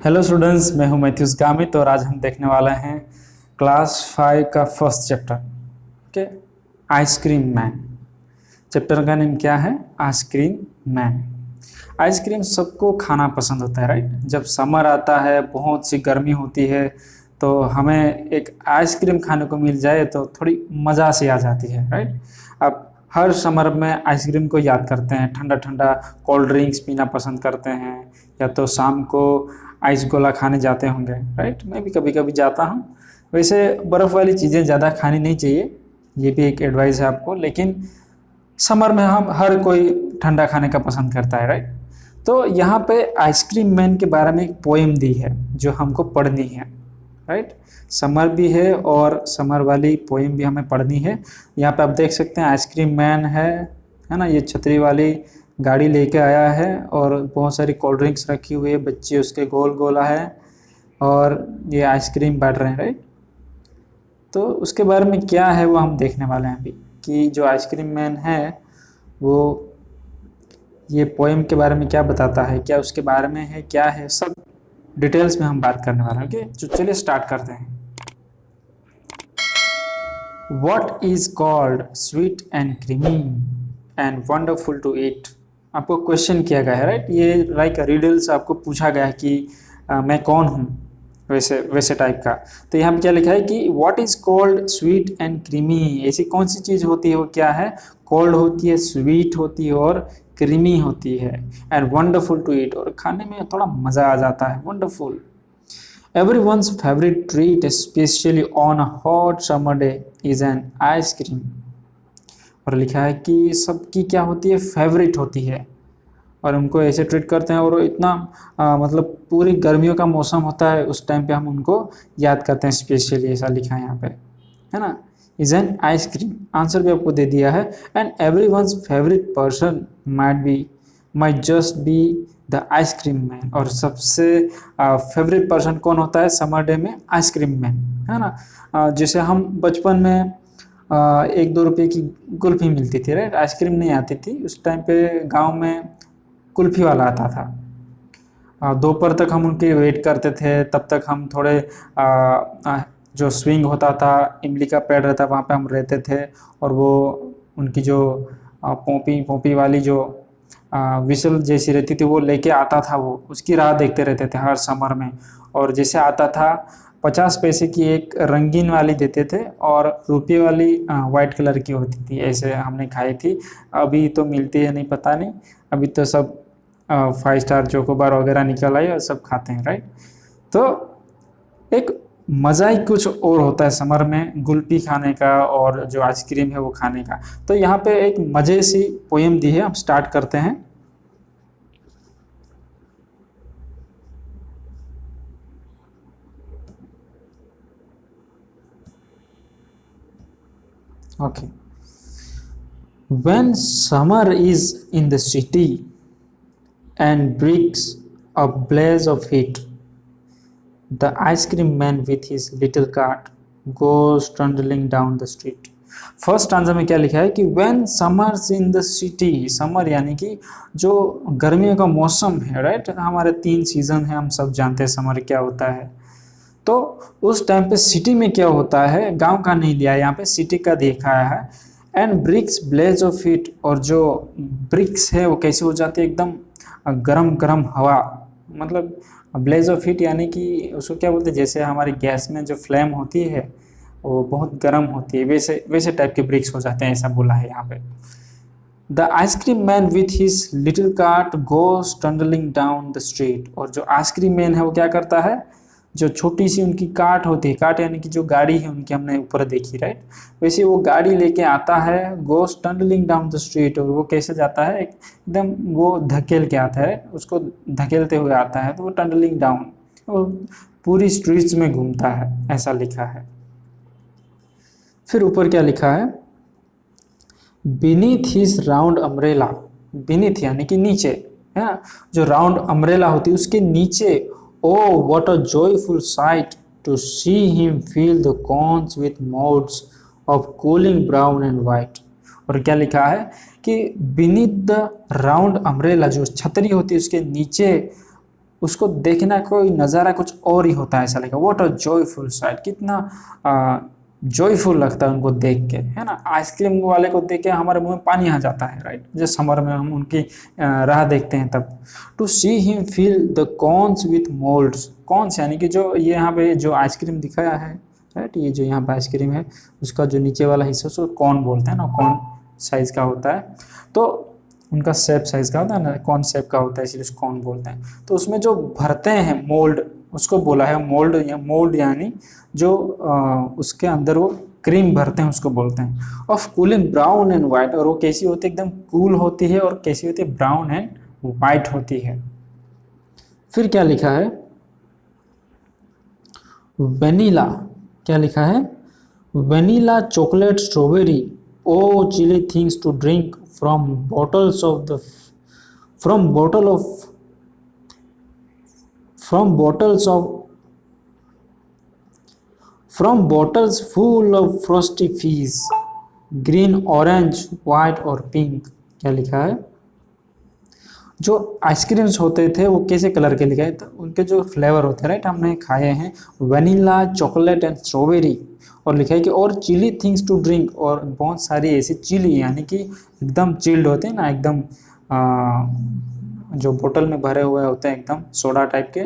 Hello students, मैं हूं Matthews Gamit और आज हम देखने वाले हैं क्लास 5 का first chapter. Okay, ice cream man. Chapter का नेम क्या है? Ice cream man. आइसक्रीम सबको खाना पसंद होता है, राइट। जब समर आता है, बहुत सी गर्मी होती है, तो हमें एक आइसक्रीम खाने को मिल जाए तो थोड़ी मज़ा सी आ जाती है, राइट। अब हर समर में आइसक्रीम को याद करते हैं, ठंडा ठंडा कोल्ड ड्रिंक्स पीना पसंद करते हैं, या तो शाम को आइस गोला खाने जाते होंगे, राइट। मैं भी कभी कभी जाता हूँ। वैसे बर्फ़ वाली चीज़ें ज़्यादा खानी नहीं चाहिए, ये भी एक एडवाइस है आपको, लेकिन समर में हम हर कोई ठंडा खाने का पसंद करता है, राइट। तो यहाँ पे आइसक्रीम मैन के बारे में एक पोएम दी है जो हमको पढ़नी है, राइट। समर भी है और समर वाली पोएम भी हमें पढ़नी है। यहाँ पे आप देख सकते हैं आइसक्रीम मैन है ना। ये छतरी वाली गाड़ी लेके आया है और बहुत सारी कोल्ड ड्रिंक्स रखी हुई है, बच्चे उसके गोल गोला है और ये आइसक्रीम बांट रहे हैं, राइट। तो उसके बारे में क्या है वो हम देखने वाले हैं अभी, कि जो आइसक्रीम मैन है वो ये पोएम के बारे में क्या बताता है, क्या उसके बारे में है, क्या है, सब डिटेल्स में हम बात करने वाले हैं। ओके, तो चलिए स्टार्ट करते हैं। What is called sweet and creamy and wonderful to eat? आपको क्वेश्चन किया गया है, राइट। ये लाइक रिडल्स आपको पूछा गया है कि मैं कौन हूँ, वैसे वैसे टाइप का। तो यहाँ पे क्या लिखा है कि what is called sweet and creamy. ऐसी कौन सी चीज़ होती है, वो क्या है? कोल्ड होती है, स्वीट होती है और क्रीमी होती है, एंड वंडरफुल टू ईट, और खाने में थोड़ा मज़ा आ जाता है, wonderful. Everyone's favorite treat, especially on a hot summer day, is an ice cream. और लिखा है कि सबकी क्या होती है? फेवरेट होती है, और उनको ऐसे ट्रीट करते हैं। और इतना मतलब पूरी गर्मियों का मौसम होता है, उस टाइम पे हम उनको याद करते हैं स्पेशली, ऐसा लिखा है यहाँ पे, है ना। इज एन आइसक्रीम, आंसर भी आपको दे दिया है। And every one's favourite person might just be the ice cream man. और सबसे फेवरेट पर्सन कौन होता है समर डे में? आइसक्रीम मैन, है ना। जैसे हम बचपन में 1-2 रुपये की कुल्फ़ी मिलती थी, राइट। आइसक्रीम नहीं आती थी उस टाइम पे, गांव में कुल्फ़ी वाला आता था। दोपहर तक हम उनकी वेट करते थे, तब तक हम थोड़े जो स्विंग होता था, इमली का पेड़ रहता, वहाँ पे हम रहते थे, और वो उनकी जो पोंपी पोंपी वाली जो विसल जैसी रहती थी वो लेके आता था, वो उसकी राह देखते रहते थे हर समर में। और जैसे आता था 50 पैसे की एक रंगीन वाली देते थे, और रुपये वाली वाइट कलर की होती थी। ऐसे हमने खाई थी। अभी तो मिलती है नहीं, पता नहीं, अभी तो सब 5 स्टार चोकोबार वगैरह निकल आई और सब खाते हैं, राइट। तो एक मज़ा ही कुछ और होता है समर में कुल्फ़ी खाने का और जो आइसक्रीम है वो खाने का। तो यहाँ पे एक मज़े सी पोएम दी है, हम स्टार्ट करते हैं। Okay. When summer is in the city and brings a blaze of heat, the ice cream man with his little cart goes trundling down the street. First answer में क्या लिखा है कि when summers in the city, summer यानी कि जो गर्मियों का मौसम है, राइट। हमारे 3 सीजन है, हम सब जानते हैं समर क्या होता है। तो उस टाइम पे सिटी में क्या होता है, गांव का नहीं लिया, यहाँ पे सिटी का दिखाया है। And bricks blaze of heat, और जो ब्रिक्स है वो कैसे हो जाती है? एकदम गरम गरम हवा, मतलब ब्लेज ऑफ हीट यानी कि उसको क्या बोलते हैं? जैसे हमारी गैस में जो फ्लेम होती है वो बहुत गर्म होती है, वैसे वैसे टाइप के ब्रिक्स हो जाते हैं, ऐसा बोला है यहाँ पे। The ice cream man with his little cart goes trundling down the street, और जो आइसक्रीम मैन है वो क्या करता है? जो छोटी सी उनकी कार्ट होती है, कार्ट यानी कि जो गाड़ी है उनकी, हमने ऊपर देखी, राइट। वैसे वो गाड़ी लेके आता है, गोस टंडलिंग डाउन द स्ट्रीट, और वो कैसे जाता है? एकदम वो धकेल के आता है, उसको धकेलते हुए आता है, तो वो टंडलिंग डाउन, वो पूरी स्ट्रीट्स में घूमता है, ऐसा लिखा है। फिर ऊपर क्या लिखा है? Beneath his round umbrella, beneath यानी कि नीचे, है ना। जो राउंड अम्ब्रेला होती है उसके नीचे, oh what a joyful sight to see him fill the cones with modes of cooling brown and white। और क्या लिखा है कि beneath the round umbrella, जो छतरी होती है उसके नीचे उसको देखना कोई नज़ारा कुछ और ही होता है, ऐसा लगेगा। व्हाट अ जॉयफुल साइट, कितना जॉयफुल लगता है उनको देख के, है ना। आइसक्रीम वाले को देख के हमारे मुंह में पानी आ जाता है, राइट। जैसे समर में हम उनकी राह देखते हैं तब। To see him fill the cones with moulds, cones यानी कि जो ये यहाँ पे जो आइसक्रीम दिखाया है, राइट, ये जो यहाँ पे आइसक्रीम है उसका जो नीचे वाला हिस्सा उसको कॉर्न बोलते हैं ना, कॉर्न साइज का होता है, तो उनका शेप साइज का होता है ना, कॉर्न शेप का होता है, इसलिए उसको कॉर्न बोलते हैं। तो उसमें जो भरते हैं मोल्ड, उसको बोला है मोल्ड, या मोल्ड यानी जो उसके अंदर वो क्रीम भरते हैं उसको बोलते हैं। Of cooling brown and white, और वो कैसी होती है, एकदम कूल होती है, और कैसी होती है, ब्राउन एंड वाइट होती है। फिर क्या लिखा है, वेनिला, क्या लिखा है, vanilla chocolate strawberry oh chilly things to drink from bottles of the from bottle of from bottles full of frosty fizz, green, orange, white और pink। क्या लिखा है, जो आइसक्रीम्स होते थे वो कैसे कलर के लिखा है, तो उनके जो फ्लेवर होते हैं, राइट, हमने खाए हैं वनीला, चॉकलेट एंड स्ट्रॉबेरी, और लिखा है कि और चिली थिंग्स टू ड्रिंक, और बहुत सारी ऐसी चिली यानी कि एकदम चिल्ड होते हैं ना, एकदम जो बोतल में भरे हुए होते हैं, एकदम सोडा टाइप के,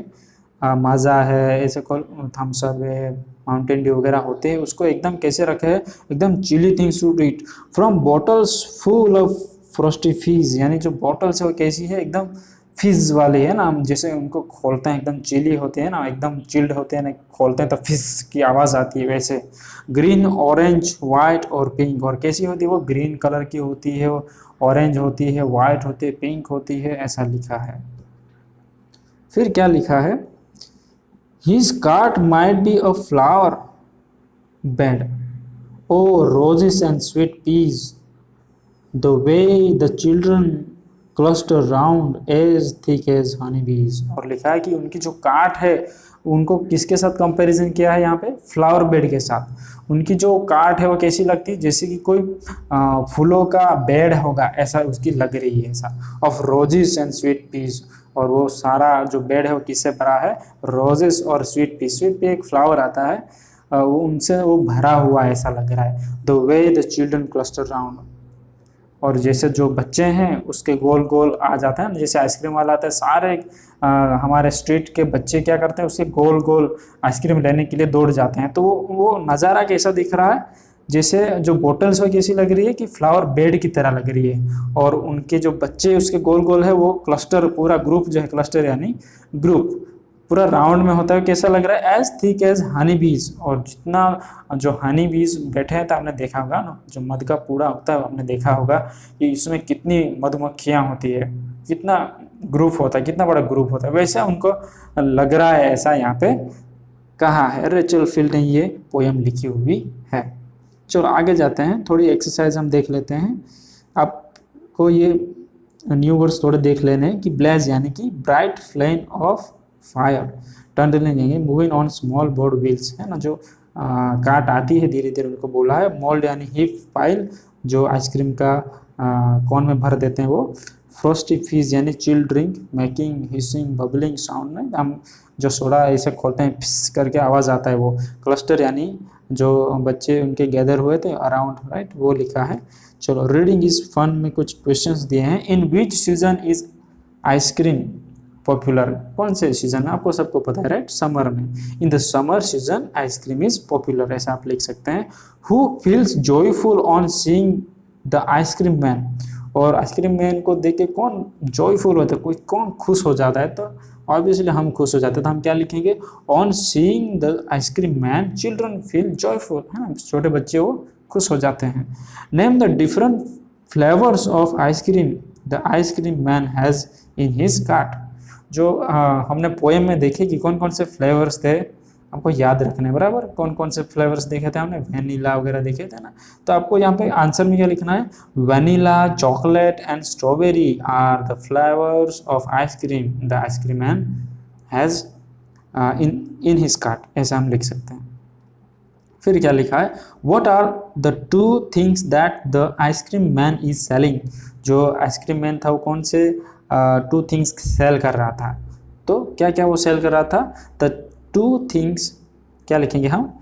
माजा है, ऐसे कोल थम्स अप है, माउंटेन ड्यू वगैरह होते हैं, उसको एकदम कैसे रखे हैं, एकदम chilly things to eat from bottles full of frosty fizz, यानी जो बॉटल्स है वो कैसी है, एकदम फिज वाली है ना, हम जैसे उनको खोलते हैं एकदम चिली होते हैं ना, एकदम चिल्ड होते हैं ना, खोलते हैं तो फिज की आवाज़ आती है वैसे। ग्रीन, ऑरेंज, वाइट और पिंक, और कैसी होती है वो, ग्रीन कलर की होती है, वो ऑरेंज होती है, वाइट होती है, पिंक होती है, ऐसा लिखा है। फिर क्या लिखा है, his cart might be a flower bed of roses and sweet peas the way the children cluster round as thick as honey bees, और लिखा है कि उनकी जो काट है उनको किसके साथ कंपैरिजन किया है यहाँ पे, फ्लावर बेड के साथ। उनकी जो काट है वो कैसी लगती है, जैसे कि कोई फूलों का बेड होगा, ऐसा उसकी लग रही है, ऐसा। Of roses and sweet peas, और वो सारा जो बेड है वो किससे भरा है, रोजेस और स्वीट पी, स्वीट पी एक फ्लावर आता है, वो उनसे वो भरा हुआ ऐसा लग रहा है। The way the children cluster round, और जैसे जो बच्चे हैं उसके गोल गोल आ जाता है ना, जैसे आइसक्रीम वाला आता है, सारे हमारे स्ट्रीट के बच्चे क्या करते हैं, उसके गोल गोल आइसक्रीम लेने के लिए दौड़ जाते हैं। तो वो नज़ारा कैसा दिख रहा है, जैसे जो बोटल्स है कैसी लग रही है कि फ्लावर बेड की तरह लग रही है, और उनके जो बच्चे उसके गोल गोल है वो क्लस्टर, पूरा ग्रुप जो है, क्लस्टर यानी ग्रुप पूरा राउंड में होता है, कैसा लग रहा है, as thick as honey bees, और जितना जो हनी बीज बैठे हैं तो आपने देखा होगा ना, जो मध का पूड़ा होता है आपने देखा होगा कि इसमें कितनी मधुमक्खियाँ होती है, कितना ग्रुप होता है, कितना बड़ा ग्रुप होता है, वैसा उनको लग रहा है, ऐसा यहाँ पे कहा है। रेचल फील्ड ने ये पोयम लिखी हुई है। चलो आगे जाते हैं, थोड़ी एक्सरसाइज हम देख लेते हैं। आपको ये न्यू वर्ड्स थोड़े देख लेने हैं कि ब्लेज यानी कि ब्राइट फ्लेम ऑफ फायर, टर्नलिंग यानी moving on small board wheels, है ना, जो काट आती है धीरे धीरे, उनको बोला है। मोल्ड यानी हीप पाइल, जो आइसक्रीम का कौन में भर देते हैं वो। फ्रोस्टी फीज यानी chill drink, making hissing bubbling sound में, हम जो सोडा ऐसे खोलते हैं फिस करके आवाज़ आता है वो। क्लस्टर यानी जो बच्चे उनके गैदर हुए थे अराउंड, राइट, वो लिखा है। चलो रीडिंग इज फन में कुछ क्वेश्चंस दिए हैं। In which season is ice cream popular, कौन से सीजन है आपको सबको पता है, राइट, समर में। In the summer season ice cream is popular, ऐसा आप लिख सकते हैं। Who feels joyful on seeing the ice cream man, और आइसक्रीम मैन को देख के कौन जॉयफुल होता है, कोई कौन खुश हो जाता है, तो ऑब्वियसली हम खुश हो जाते हैं, तो हम क्या लिखेंगे, on seeing the ice cream man children feel joyful, है ना, छोटे बच्चे वो खुश हो जाते हैं। Name the different flavours of ice cream the ice cream man has in his cart, जो हमने पोएम में देखे कि कौन कौन से फ्लेवर्स थे, आपको याद रखने बराबर, कौन कौन से फ्लेवर्स देखे थे हमने, वेनिला वगैरह देखे थे ना। तो आपको यहाँ पे आंसर में क्या लिखना है, vanilla, chocolate and strawberry are the flavours of ice cream the ice cream man has in his cart, ऐसा हम लिख सकते हैं। फिर क्या लिखा है, what are the two things that the ice cream man is selling, जो आइसक्रीम मैन था वो कौन से टू थिंग्स सेल कर रहा था। तो क्या क्या वो सेल कर रहा था? द टू थिंग्स, क्या लिखेंगे हम?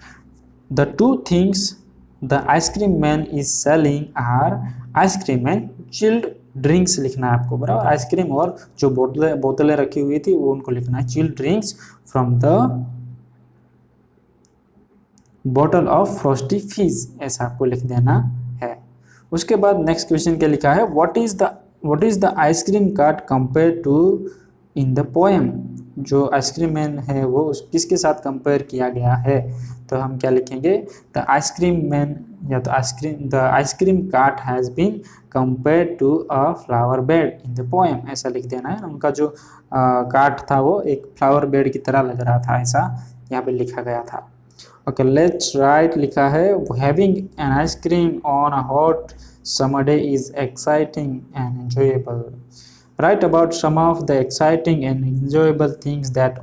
The two things the ice cream man is selling are ice cream and chilled drinks लिखना है आपको, बराबर। आइसक्रीम और जो बोतलें रखी हुई थी वो उनको लिखना है। Chilled drinks from the bottle of Frosty फिज, ऐसा आपको लिख देना है। उसके बाद नेक्स्ट क्वेश्चन क्या लिखा है? What is the ice cream cart compare to in the poem? जो आइसक्रीम मैन है वो किसके साथ कंपेयर किया गया है? तो हम क्या लिखेंगे? द आइसक्रीम मैन या तो the ice cream cart has been compare to a flower bed in the poem, ऐसा लिख देना है। उनका जो कार्ट था वो एक फ्लावर बेड की तरह लग रहा था, ऐसा यहाँ पे लिखा गया था। ओके, लेट्स राइट लिखा है having an ice cream on a hot summer day is exciting and enjoyable. Write about some of the exciting and enjoyable things that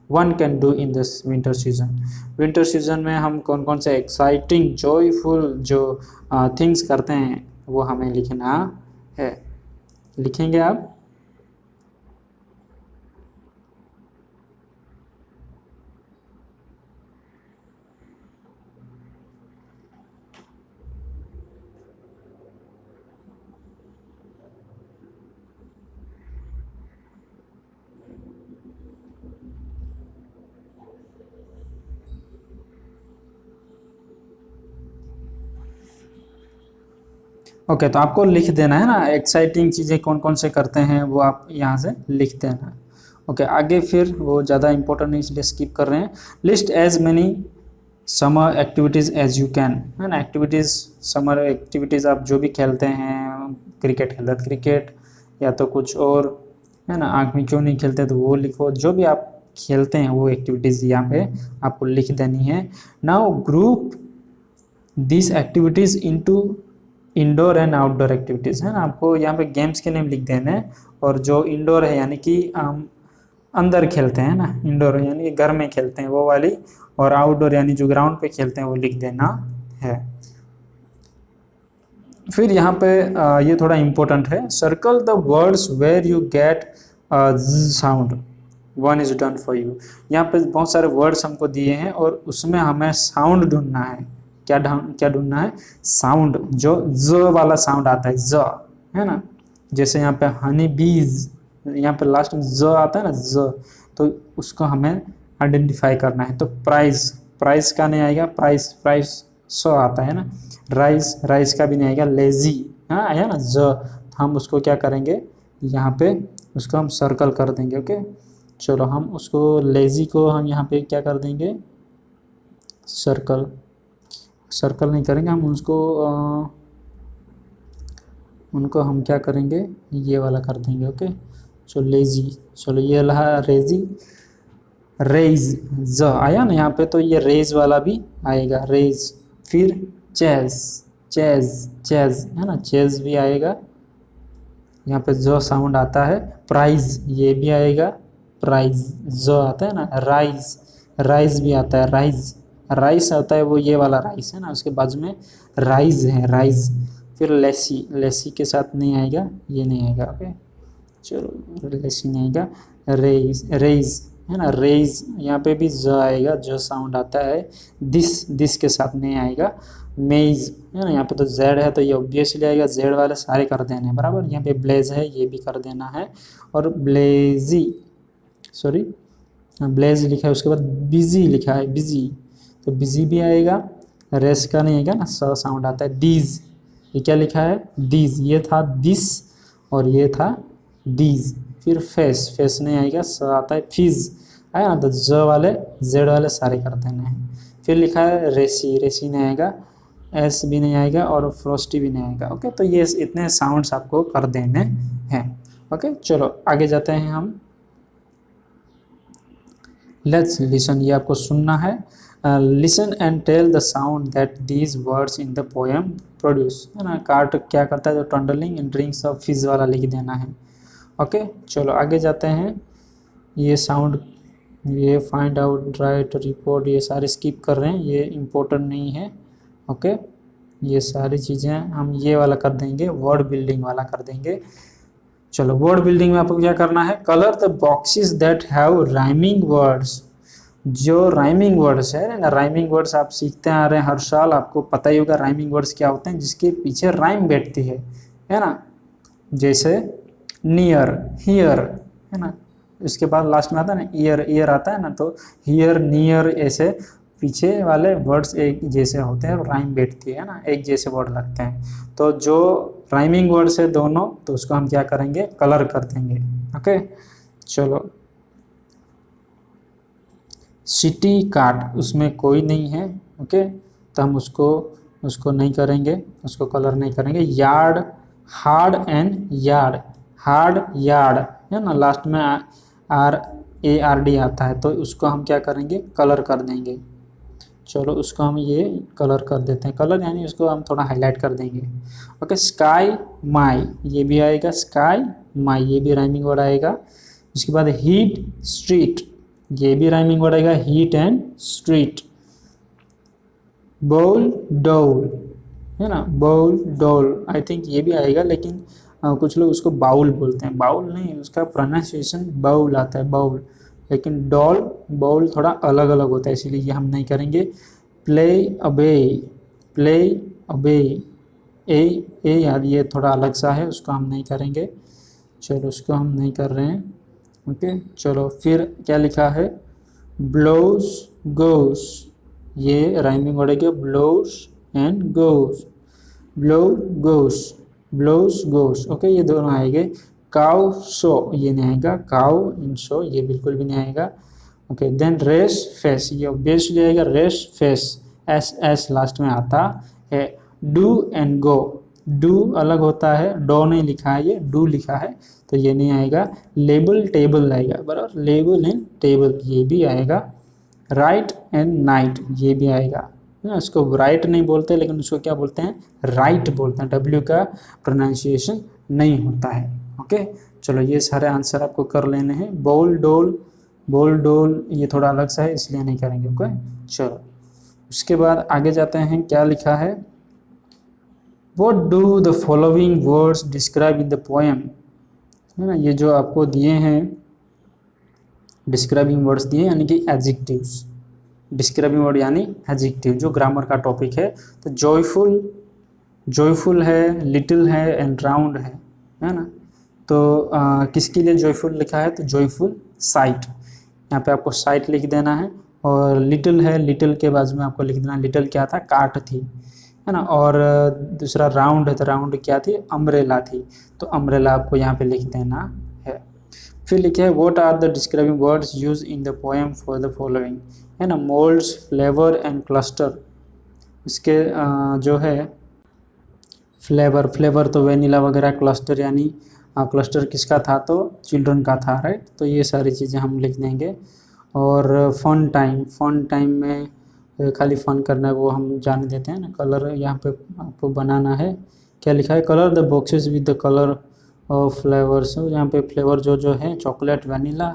one can do in this winter season. Winter season में हम कौन कौन से exciting, joyful जो things करते हैं वो हमें लिखना है। लिखेंगे आप? ओके, तो आपको लिख देना है ना, एक्साइटिंग चीज़ें कौन कौन से करते हैं वो आप यहाँ से लिख देना। ओके, आगे फिर वो ज़्यादा इंपॉर्टेंट नहीं इसलिए स्किप कर रहे हैं। List as many summer activities as you can, है ना। एक्टिविटीज़, समर एक्टिविटीज़ आप जो भी खेलते हैं, क्रिकेट खेलते हैं क्रिकेट, या तो कुछ और, है ना। आँख में क्यों नहीं खेलते तो वो लिखो। जो भी आप खेलते हैं वो एक्टिविटीज़ यहाँ पे आपको लिख देनी है। Now group this activities into indoor and outdoor activities, है ना। आपको यहाँ पे गेम्स के नेम लिख देने हैं, और जो इंडोर है यानी कि हम अंदर खेलते हैं ना, इंडोर यानी कि घर में खेलते हैं वो वाली, और आउटडोर यानी जो ग्राउंड पे खेलते हैं वो लिख देना है। फिर यहाँ पे ये थोड़ा इम्पोर्टेंट है, circle the words where you get sound, one is done for you. यहाँ पे बहुत सारे वर्ड्स हमको दिए हैं और उसमें हमें साउंड ढूंढना है। क्या ढूंढना है? साउंड, जो ज वाला साउंड आता है, ज, है ना। जैसे यहाँ पे हनी बीज, यहाँ पे लास्ट में ज आता है ना, ज, तो उसको हमें आइडेंटिफाई करना है। तो प्राइस का नहीं आएगा, प्राइस स आता है ना। राइस का भी नहीं आएगा, लेजी, हाँ आया ना, ज। हम उसको क्या करेंगे, यहाँ पे उसको हम सर्कल कर देंगे। ओके, चलो हम उसको लेजी को हम यहाँ पे क्या कर देंगे, सर्कल नहीं करेंगे हम उसको, उनको हम क्या करेंगे, ये वाला कर देंगे। ओके, चलो लेजी, चलो ये रहा रेजी, रेज, ज आया ना यहाँ पे, तो ये रेज वाला भी आएगा, रेज। फिर चेज है ना, चेज भी आएगा, यहाँ पे जो साउंड आता है। प्राइज, ये भी आएगा, प्राइज जो आता है ना। राइस भी आता है, राइस आता है वो ये वाला राइस है ना, उसके बाजू में राइज है, राइज। फिर लेसी के साथ नहीं आएगा, ये नहीं आएगा। ओके, चलो लेसी नहीं आएगा। रेज है ना, रेज, यहाँ पे भी ज आएगा, जो साउंड आता है। दिस के साथ नहीं आएगा। मेज है ना, यहाँ पे तो जेड है तो ये ऑब्वियसली आएगा, जेड वाले सारे कर देने हैं बराबर। यहाँ पे ब्लेज है, ये भी कर देना है। और ब्लेज लिखा है, उसके बाद बिजी लिखा है, बिजी, तो बिजी भी आएगा। रेस का नहीं आएगा ना, स साउंड आता है। दीज, ये क्या लिखा है, दीज, ये था दिस और ये था दीज। फिर फेस नहीं आएगा, स आता है। फिज आया ना, तो जेड वाले सारे कर देने हैं। फिर लिखा है रेसी नहीं आएगा, एस भी नहीं आएगा और फ्रोस्टी भी नहीं आएगा। ओके, तो ये इतने साउंड्स आपको कर देने हैं। ओके, चलो आगे जाते हैं हम। लेट्स लिसन, ये आपको सुनना है। Listen and tell the sound that these words in the poem produce, है ना। कार्ट क्या करता है, जो टंडलिंग एंड ड्रिंक्स ऑफ फिज वाला लिख देना है। ओके, चलो आगे जाते हैं। ये साउंड, ये फाइंड आउट, राइट, रिपोर्ट, ये सारे स्किप कर रहे हैं, ये इम्पोर्टेंट नहीं है। ओके, ये सारी चीज़ें हम ये वाला कर देंगे, वर्ड बिल्डिंग वाला कर देंगे। चलो वर्ड बिल्डिंग में आपको क्या करना है, colour the boxes that have rhyming words. जो राइमिंग वर्ड्स है ना, राइमिंग वर्ड्स आप सीखते आ रहे हैं हर साल, आपको पता ही होगा राइमिंग वर्ड्स क्या होते हैं, जिसके पीछे राइम बैठती है ना। जैसे नियर, हियर, है ना, उसके बाद लास्ट में आता है ना ईयर, ईयर आता है ना, तो हियर, नियर, ऐसे पीछे वाले वर्ड्स एक जैसे होते हैं, राइम बैठती है ना, एक जैसे वर्ड लगते हैं। तो जो राइमिंग वर्ड्स है दोनों, तो उसको हम क्या करेंगे, कलर कर देंगे। ओके चलो, सिटी कार्ड, उसमें कोई नहीं है। ओके तो हम उसको नहीं करेंगे, उसको कलर नहीं करेंगे। Yard, hard and yard, hard yard है ना, लास्ट में RARD आता है, तो उसको हम क्या करेंगे, कलर कर देंगे। चलो उसको हम ये कलर कर देते हैं, कलर यानी उसको हम थोड़ा हाईलाइट कर देंगे। ओके स्काई माई, ये भी आएगा, स्काई माई, ये भी राइमिंग वर्ड आएगा। उसके बाद हीट स्ट्रीट, ये भी राइमिंग वर्ड आएगा, हीट एंड स्ट्रीट। बोल डोल है ना, बोल डोल, आई थिंक ये भी आएगा, लेकिन कुछ लोग उसको बाउल बोलते हैं, बाउल नहीं, उसका प्रोनाउंसिएशन बाउल आता है, बाउल, लेकिन डॉल बाउल थोड़ा अलग अलग होता है, इसीलिए ये हम नहीं करेंगे। प्ले अबे, प्ले अबे, ए यार ये थोड़ा अलग सा है, उसको हम नहीं करेंगे। चलो उसको हम नहीं कर रहे हैं। ओके चलो फिर क्या लिखा है, ब्लोज गोस, ये राइमिंग वर्ड है, blows and goes, blow goes, blows goes. Okay ये दोनों आएंगे। काउ सो, ये नहीं आएगा, काउ इन सो, ये बिल्कुल भी नहीं आएगा। ओके देन रेस फेस, ये ऑब्वियसली आएगा, रेस फेस, एस लास्ट में आता है। डू एंड गो, डू अलग होता है, डो नहीं लिखा है, ये डू लिखा है, तो ये नहीं आएगा। लेबल टेबल आएगा, बराबर, लेबल एंड टेबल, ये भी आएगा। राइट एंड नाइट, ये भी आएगा ना, उसको राइट नहीं बोलते, लेकिन उसको क्या बोलते हैं, राइट बोलते हैं, W का प्रोनाउंसिएशन नहीं होता है। ओके चलो ये सारे आंसर आपको कर लेने हैं। बोल डोल, बोल डोल ये थोड़ा अलग सा है, इसलिए नहीं करेंगे। ओके चलो उसके बाद आगे जाते हैं, क्या लिखा है, What do the following words describe in the poem, है ना, ये जो आपको दिए हैं डिस्क्राइबिंग वर्ड्स दिए, यानी कि एडजेक्टिव्स, डिस्क्राइबिंग वर्ड यानी एडजेक्टिव, जो ग्रामर का टॉपिक है। तो जॉयफुल, जॉयफुल है, लिटिल है एंड राउंड है ना। तो किसके लिए जॉयफुल लिखा है, तो जॉयफुल साइट, यहाँ पे आपको साइट लिख देना है। और लिटिल है, लिटिल के बाजू में आपको लिख देना, लिटिल क्या था, काट थी, है ना। और दूसरा राउंड है, तो राउंड क्या थी, अम्ब्रेला थी, तो अम्ब्रेला आपको यहाँ पे लिख देना है। फिर लिखे है what are the describing words use in the poem for the following, है ना, मोल्ड्स, फ्लेवर एंड क्लस्टर। इसके जो है फ्लेवर, फ्लेवर तो वेनिला वगैरह, क्लस्टर यानी क्लस्टर किसका था, तो चिल्ड्रन का था, राइट। तो ये सारी चीज़ें हम लिख देंगे। और फन टाइम, फन टाइम में खाली फन करना है वो हम जाने देते हैं ना। कलर यहाँ पे आपको बनाना है, क्या लिखा है, colour the boxes with the colour of flavours, यहाँ पे फ्लेवर जो है चॉकलेट, वनीला,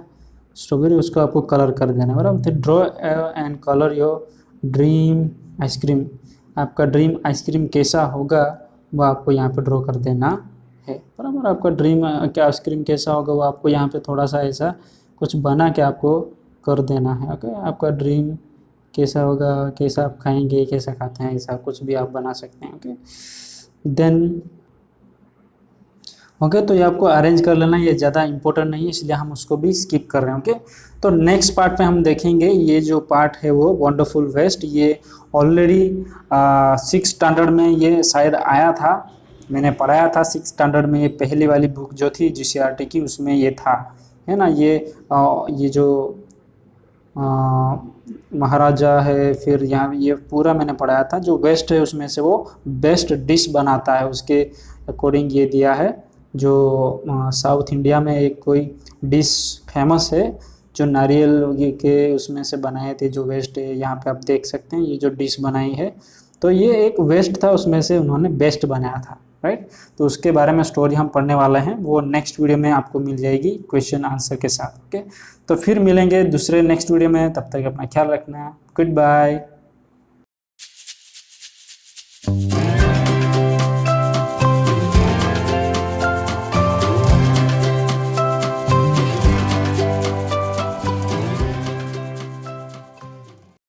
स्ट्रॉबेरी, उसको आपको कलर कर देना है, बराबर। तो draw and colour your dream ice cream, आपका ड्रीम आइसक्रीम कैसा होगा वो आपको यहाँ पे ड्रॉ कर देना है, बराबर। आपका ड्रीम क्या आइसक्रीम कैसा होगा वो आपको यहाँ पे थोड़ा सा ऐसा कुछ बना के आपको कर देना है। ओके आपका ड्रीम कैसा होगा, कैसा आप खाएंगे, कैसा खाते हैं, ऐसा कुछ भी आप बना सकते हैं। ओके देन ओके तो ये आपको अरेंज कर लेना, ये ज़्यादा इंपॉर्टेंट नहीं है, इसलिए हम उसको भी स्किप कर रहे हैं। ओके तो नेक्स्ट पार्ट में हम देखेंगे, ये जो पार्ट है वो वंडरफुल वेस्ट, ये ऑलरेडी 6th स्टैंडर्ड में ये शायद आया था, मैंने पढ़ाया था 6th स्टैंडर्ड में, ये पहली वाली बुक जो थी GCRT की, उसमें ये था, है ना। ये जो महाराजा है, फिर यहाँ ये पूरा मैंने पढ़ाया था। जो वेस्ट है उसमें से वो बेस्ट डिश बनाता है, उसके अकॉर्डिंग ये दिया है। जो साउथ इंडिया में एक कोई डिश फेमस है जो नारियल के उसमें से बनाए थे, जो वेस्ट है, यहाँ पे आप देख सकते हैं ये जो डिश बनाई है, तो ये एक वेस्ट था, उसमें से उन्होंने बेस्ट बनाया था, राइट। तो उसके बारे में स्टोरी हम पढ़ने वाले हैं, वो नेक्स्ट वीडियो में आपको मिल जाएगी क्वेश्चन आंसर के साथ। ओके तो फिर मिलेंगे दूसरे नेक्स्ट वीडियो में, तब तक अपना ख्याल रखना, गुड बाय।